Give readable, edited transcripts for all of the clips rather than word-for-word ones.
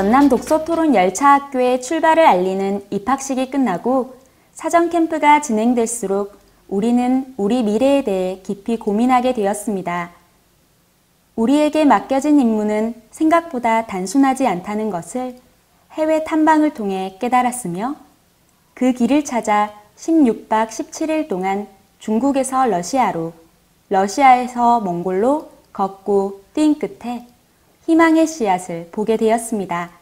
전남 독서토론 열차학교의 출발을 알리는 입학식이 끝나고 사전 캠프가 진행될수록 우리는 우리 미래에 대해 깊이 고민하게 되었습니다. 우리에게 맡겨진 임무는 생각보다 단순하지 않다는 것을 해외 탐방을 통해 깨달았으며 그 길을 찾아 16박 17일 동안 중국에서 러시아로, 러시아에서 몽골로 걷고 뛴 끝에 희망의 씨앗을 보게 되었습니다.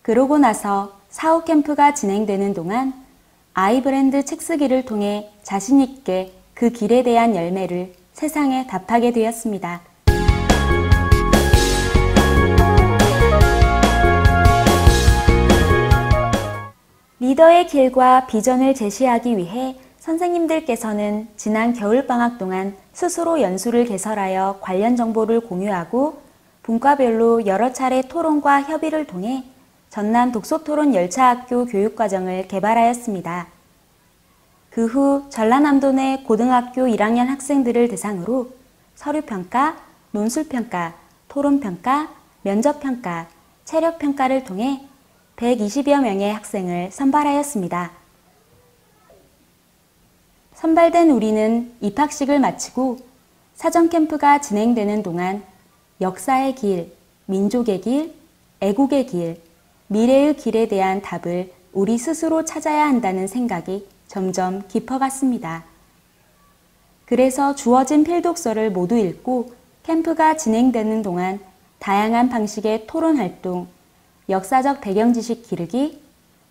그러고 나서 사후 캠프가 진행되는 동안 아이브랜드 책쓰기를 통해 자신 있게 그 길에 대한 열매를 세상에 답하게 되었습니다. 리더의 길과 비전을 제시하기 위해 선생님들께서는 지난 겨울방학 동안 스스로 연수를 개설하여 관련 정보를 공유하고 분과별로 여러 차례 토론과 협의를 통해 전남 독서토론 열차학교 교육과정을 개발하였습니다. 그 후 전라남도 내 고등학교 1학년 학생들을 대상으로 서류평가, 논술평가, 토론평가, 면접평가, 체력평가를 통해 120여 명의 학생을 선발하였습니다. 선발된 우리는 입학식을 마치고 사전 캠프가 진행되는 동안 역사의 길, 민족의 길, 애국의 길, 미래의 길에 대한 답을 우리 스스로 찾아야 한다는 생각이 점점 깊어갔습니다. 그래서 주어진 필독서를 모두 읽고 캠프가 진행되는 동안 다양한 방식의 토론 활동, 역사적 배경 지식 기르기,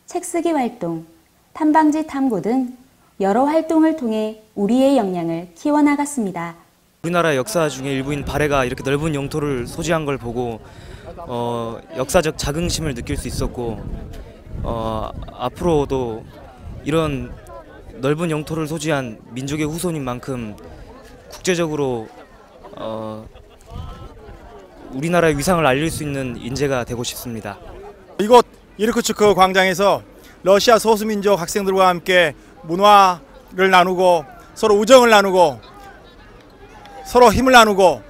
책쓰기 활동, 탐방지 탐구 등 여러 활동을 통해 우리의 역량을 키워나갔습니다. 우리나라 역사 중에 일부인 발해가 이렇게 넓은 영토를 소지한 걸 보고 역사적 자긍심을 느낄 수 있었고 앞으로도 이런 넓은 영토를 소지한 민족의 후손인 만큼 국제적으로 우리나라의 위상을 알릴 수 있는 인재가 되고 싶습니다. 이곳 이르쿠츠크 광장에서 러시아 소수민족 학생들과 함께 문화를 나누고 서로 우정을 나누고 서로 힘을 나누고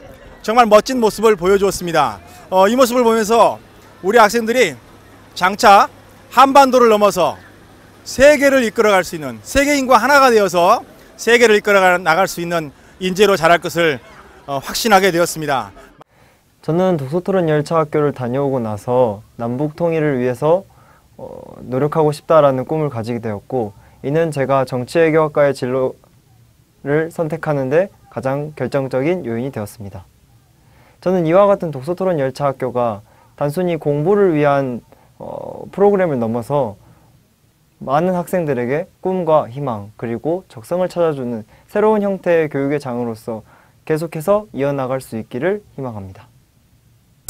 정말 멋진 모습을 보여주었습니다. 이 모습을 보면서 우리 학생들이 장차 한반도를 넘어서 세계를 이끌어갈 수 있는, 세계인과 하나가 되어서 세계를 이끌어 나갈 수 있는 인재로 자랄 것을 확신하게 되었습니다. 저는 독서토론 열차학교를 다녀오고 나서 남북 통일을 위해서 노력하고 싶다라는 꿈을 가지게 되었고, 이는 제가 정치외교학과의 진로를 선택하는데 가장 결정적인 요인이 되었습니다. 저는 이와 같은 독서토론 열차학교가 단순히 공부를 위한 프로그램을 넘어서 많은 학생들에게 꿈과 희망 그리고 적성을 찾아주는 새로운 형태의 교육의 장으로서 계속해서 이어나갈 수 있기를 희망합니다.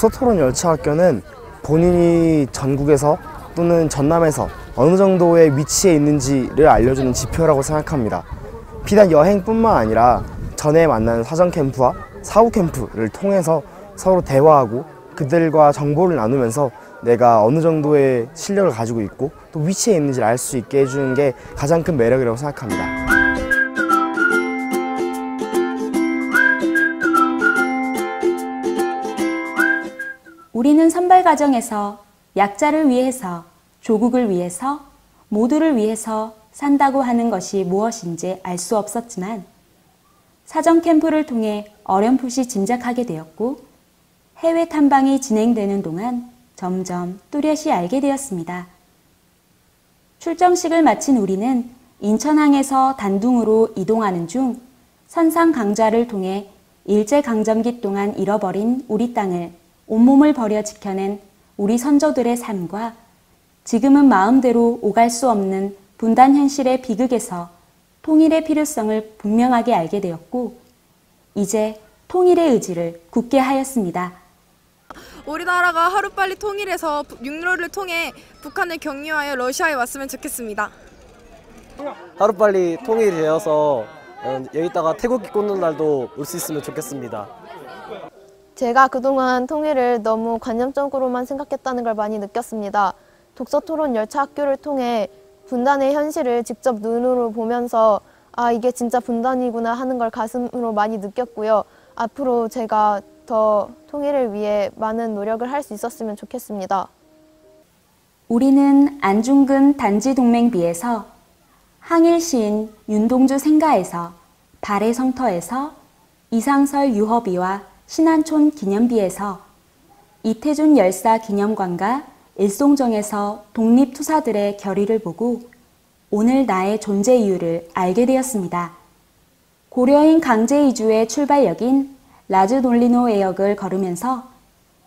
독서토론 열차학교는 본인이 전국에서 또는 전남에서 어느 정도의 위치에 있는지를 알려주는 지표라고 생각합니다. 비단 여행뿐만 아니라 전에 만나는 사전 캠프와 사후 캠프를 통해서 서로 대화하고 그들과 정보를 나누면서 내가 어느 정도의 실력을 가지고 있고 또 위치에 있는지를 알 수 있게 해주는 게 가장 큰 매력이라고 생각합니다. 우리는 선발 과정에서 약자를 위해서, 조국을 위해서, 모두를 위해서 산다고 하는 것이 무엇인지 알 수 없었지만 사전 캠프를 통해 어렴풋이 짐작하게 되었고 해외 탐방이 진행되는 동안 점점 뚜렷이 알게 되었습니다. 출정식을 마친 우리는 인천항에서 단둥으로 이동하는 중 선상 강좌를 통해 일제강점기 동안 잃어버린 우리 땅을 온몸을 버려 지켜낸 우리 선조들의 삶과 지금은 마음대로 오갈 수 없는 분단 현실의 비극에서 통일의 필요성을 분명하게 알게 되었고 이제 통일의 의지를 굳게 하였습니다. 우리나라가 하루빨리 통일해서 육로를 통해 북한을 격려하여 러시아에 왔으면 좋겠습니다. 하루빨리 통일이 되어서 여기다가 태극기 꽂는 날도 올 수 있으면 좋겠습니다. 제가 그동안 통일을 너무 관념적으로만 생각했다는 걸 많이 느꼈습니다. 독서토론 열차학교를 통해 분단의 현실을 직접 눈으로 보면서 아, 이게 진짜 분단이구나 하는 걸 가슴으로 많이 느꼈고요. 앞으로 제가 더 통일을 위해 많은 노력을 할 수 있었으면 좋겠습니다. 우리는 안중근 단지동맹비에서 항일 시인 윤동주 생가에서 발해 성터에서 이상설 유허비와 신안촌 기념비에서 이태준 열사 기념관과 일송정에서 독립투사들의 결의를 보고 오늘 나의 존재 이유를 알게 되었습니다. 고려인 강제 이주의 출발역인 라즈돌리노해역을 걸으면서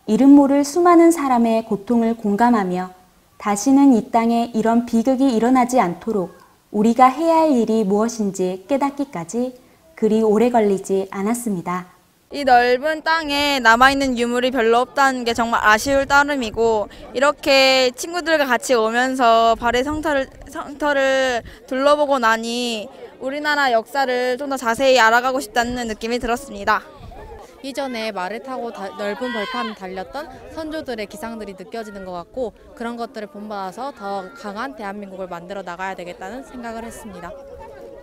이름 모를 수많은 사람의 고통을 공감하며 다시는 이 땅에 이런 비극이 일어나지 않도록 우리가 해야 할 일이 무엇인지 깨닫기까지 그리 오래 걸리지 않았습니다. 이 넓은 땅에 남아있는 유물이 별로 없다는 게 정말 아쉬울 따름이고, 이렇게 친구들과 같이 오면서 발해 성터를 둘러보고 나니 우리나라 역사를 좀 더 자세히 알아가고 싶다는 느낌이 들었습니다. 이전에 말을 타고 넓은 벌판을 달렸던 선조들의 기상들이 느껴지는 것 같고, 그런 것들을 본받아서 더 강한 대한민국을 만들어 나가야 되겠다는 생각을 했습니다.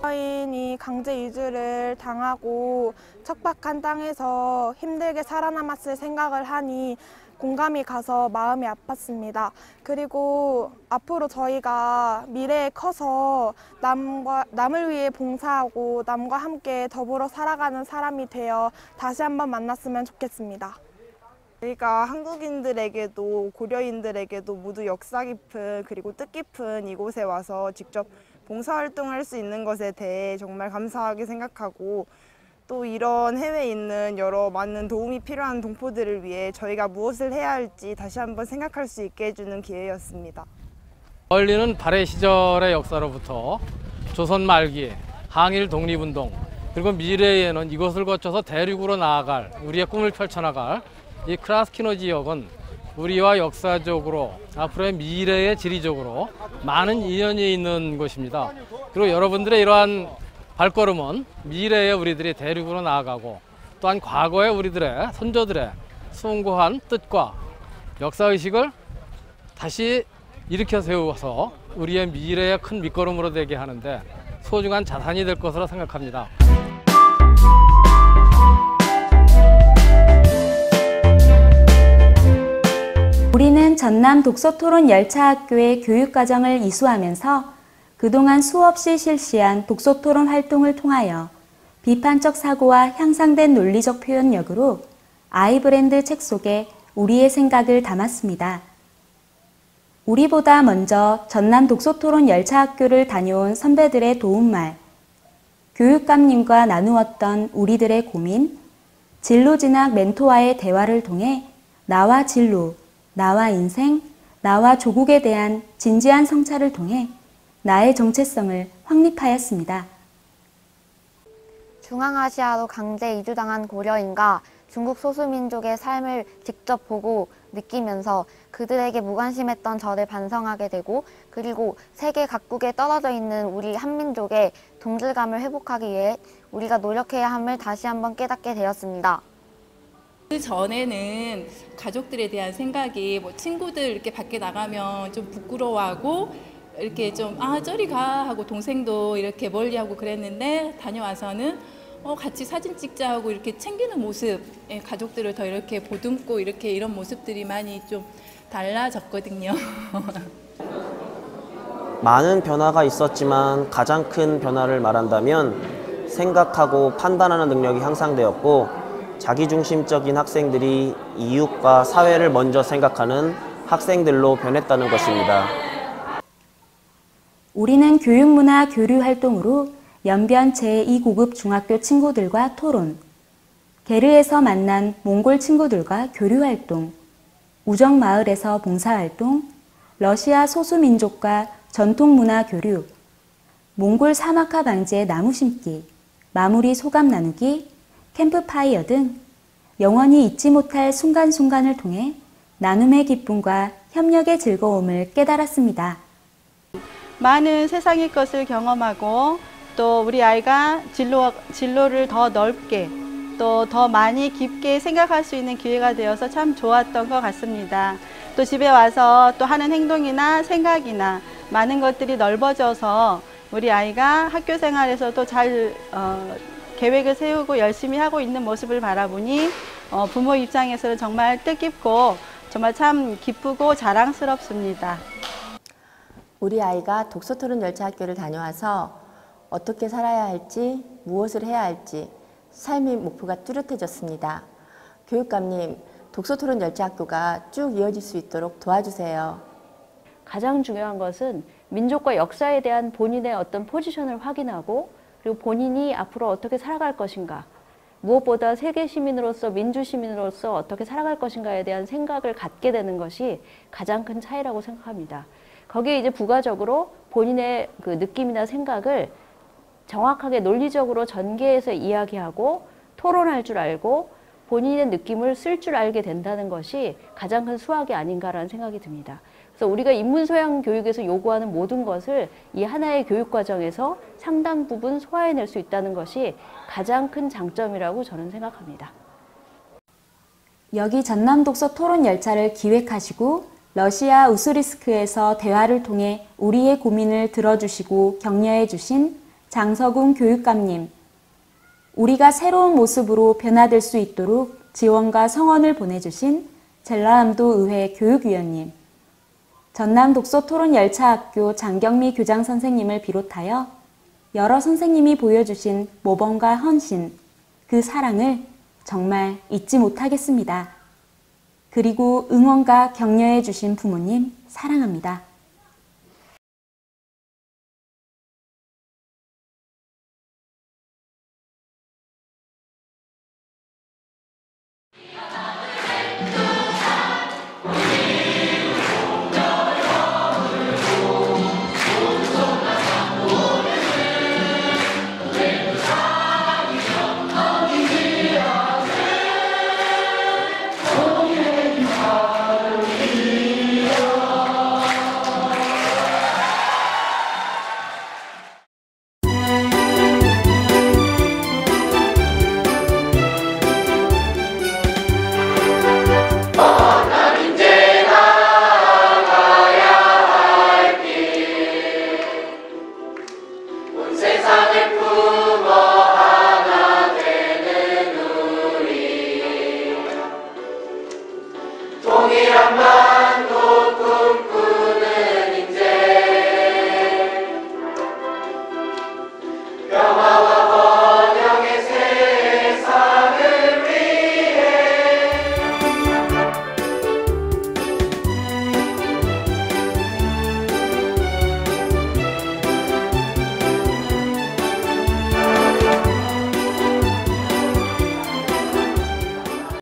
고려인이 강제 이주를 당하고 척박한 땅에서 힘들게 살아남았을 생각을 하니 공감이 가서 마음이 아팠습니다. 그리고 앞으로 저희가 미래에 커서 남을 위해 봉사하고 남과 함께 더불어 살아가는 사람이 되어 다시 한번 만났으면 좋겠습니다. 저희가 한국인들에게도 고려인들에게도 모두 역사 깊은 그리고 뜻깊은 이곳에 와서 직접 봉사활동을 할 수 있는 것에 대해 정말 감사하게 생각하고, 또 이런 해외에 있는 여러 많은 도움이 필요한 동포들을 위해 저희가 무엇을 해야 할지 다시 한번 생각할 수 있게 해주는 기회였습니다. 멀리는 발해 시절의 역사로부터 조선 말기, 항일 독립운동, 그리고 미래에는 이것을 거쳐서 대륙으로 나아갈, 우리의 꿈을 펼쳐나갈 이 크라스키노 지역은 우리와 역사적으로 앞으로의 미래의 지리적으로 많은 인연이 있는 곳입니다. 그리고 여러분들의 이러한 발걸음은 미래에 우리들이 대륙으로 나아가고, 또한 과거의 우리들의 선조들의 숭고한 뜻과 역사의식을 다시 일으켜 세워서 우리의 미래의 큰 밑거름으로 되게 하는데 소중한 자산이 될 것으로 생각합니다. 우리는 전남 독서토론 열차학교의 교육과정을 이수하면서 그동안 수없이 실시한 독서토론 활동을 통하여 비판적 사고와 향상된 논리적 표현력으로 아이브랜드 책 속에 우리의 생각을 담았습니다. 우리보다 먼저 전남 독서토론 열차학교를 다녀온 선배들의 도움말, 교육감님과 나누었던 우리들의 고민, 진로진학 멘토와의 대화를 통해 나와 진로, 나와 인생, 나와 조국에 대한 진지한 성찰을 통해 나의 정체성을 확립하였습니다. 중앙아시아로 강제 이주당한 고려인과 중국 소수민족의 삶을 직접 보고 느끼면서 그들에게 무관심했던 저를 반성하게 되고, 그리고 세계 각국에 떨어져 있는 우리 한민족의 동질감을 회복하기 위해 우리가 노력해야 함을 다시 한번 깨닫게 되었습니다. 그 전에는 가족들에 대한 생각이 친구들 이렇게 밖에 나가면 좀 부끄러워하고 이렇게 좀 저리 가 하고 동생도 이렇게 멀리하고 그랬는데, 다녀와서는 같이 사진 찍자 하고 이렇게 챙기는 모습, 가족들을 더 이렇게 보듬고 이렇게 이런 모습들이 많이 좀 달라졌거든요. 많은 변화가 있었지만 가장 큰 변화를 말한다면 생각하고 판단하는 능력이 향상되었고, 자기중심적인 학생들이 이웃과 사회를 먼저 생각하는 학생들로 변했다는 것입니다. 우리는 교육문화 교류 활동으로 연변 제2고급 중학교 친구들과 토론, 게르에서 만난 몽골 친구들과 교류 활동, 우정마을에서 봉사활동, 러시아 소수민족과 전통문화 교류, 몽골 사막화 방지의 나무 심기, 마무리 소감 나누기, 캠프파이어 등 영원히 잊지 못할 순간순간을 통해 나눔의 기쁨과 협력의 즐거움을 깨달았습니다. 많은 세상의 것을 경험하고 또 우리 아이가 진로를 더 넓게 또 더 많이 깊게 생각할 수 있는 기회가 되어서 참 좋았던 것 같습니다. 또 집에 와서 또 하는 행동이나 생각이나 많은 것들이 넓어져서 우리 아이가 학교 생활에서도 잘 계획을 세우고 열심히 하고 있는 모습을 바라보니 부모 입장에서는 정말 뜻깊고 정말 참 기쁘고 자랑스럽습니다. 우리 아이가 독서토론 열차학교를 다녀와서 어떻게 살아야 할지, 무엇을 해야 할지 삶의 목표가 뚜렷해졌습니다. 교육감님, 독서토론 열차학교가 쭉 이어질 수 있도록 도와주세요. 가장 중요한 것은 민족과 역사에 대한 본인의 어떤 포지션을 확인하고 그리고 본인이 앞으로 어떻게 살아갈 것인가, 무엇보다 세계 시민으로서 민주 시민으로서 어떻게 살아갈 것인가에 대한 생각을 갖게 되는 것이 가장 큰 차이라고 생각합니다. 거기에 이제 부가적으로 본인의 그 느낌이나 생각을 정확하게 논리적으로 전개해서 이야기하고 토론할 줄 알고 본인의 느낌을 쓸 줄 알게 된다는 것이 가장 큰 수학이 아닌가라는 생각이 듭니다. 그래서 우리가 인문소양 교육에서 요구하는 모든 것을 이 하나의 교육 과정에서 상당 부분 소화해낼 수 있다는 것이 가장 큰 장점이라고 저는 생각합니다. 여기 전남 독서 토론 열차를 기획하시고 러시아 우스리스크에서 대화를 통해 우리의 고민을 들어주시고 격려해 주신 장석웅 교육감님, 우리가 새로운 모습으로 변화될 수 있도록 지원과 성원을 보내주신 전라남도 의회 교육위원님, 전남 독서토론 열차학교 장경미 교장 선생님을 비롯하여 여러 선생님이 보여주신 모범과 헌신, 그 사랑을 정말 잊지 못하겠습니다. 그리고 응원과 격려해 주신 부모님 사랑합니다.